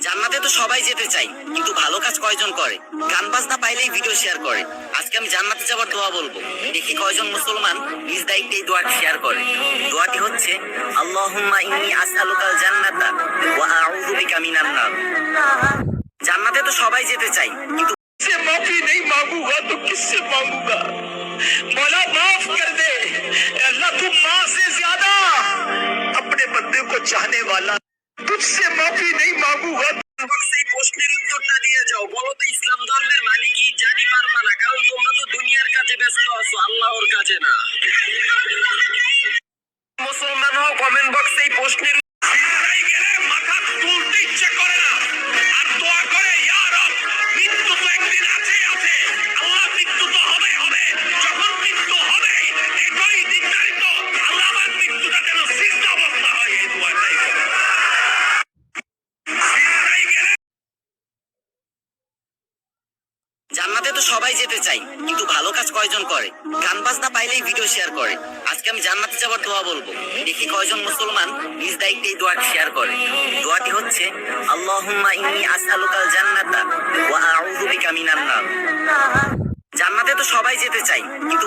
জান্নাতে তো সবাই যেতে চাই, কিন্তু ভালো কাজ কয়জন করে? গান বাজনা পাইলেই ভিডিও শেয়ার করে। আজকে আমি জান্নাতে যাবার দোয়া বলবো, দেখি কয়জন মুসলমান নিজ দায়িত্বে এই দোয়াটি শেয়ার করে। দোয়াটি হচ্ছে, আল্লাহুম্মা ইন্নী আসআলুকাল জান্নাতা ওয়া আউযু বিকা মিনান নার। জান্নাতে তো সবাই যেতে চাই, কিন্তু से माफी नहीं मांगूंगा तो किससे मांगूंगा? मौला माफ कर दे। अल्लाह तू माँ से ज्यादा अपने बंदे को चाहने वाला, तुझसे माफी नहीं मांगूंगा। এই প্রশ্নের উত্তরটা দিয়ে যাও। বলো তো, ইসলাম ধর্মের মানে কি? জানি পারবা না, কারণ তোমরা তো দুনিয়ার কাজে ব্যস্ত আছো, আল্লাহর কাজে না। মুসলমান হও, কমেন্ট বক্সে এই প্রশ্নের সিজদায় গেলে মাথা তুলতে ইচ্ছে করে না, আর দোয়া করে, ইয়া রব, মৃত্যু তো একদিন আছে আছে, আল্লাহ মৃত্যু তো হবে হবে, যখন মৃত্যু হবে এটাই নির্ধারিত, আল্লাহ আমার মৃত্যুটা যেন সিজদা অবস্থা হয়, এই দোয়াটাই করে। সিজদায় গেলে জান্নাতে তো সবাই যেতে চাই, কিন্তু ভালো কাজ কয়জন করে? গান বাজনা পাইলেই ভিডিও শেয়ার করে। আজকে আমি জান্নাতে যাবার দোয়া বলবো, দেখি কয়জন মুসলমান নিজ দায়িত্বে এই দোয়াটি শেয়ার করে। দোয়াটি হচ্ছে, আল্লাহুম্মা ইন্নী আসআলুকাল জান্নাতা ওয়া আউযু বিকা মিনান নার। জান্নাতে তো সবাই যেতে চাই, কিন্তু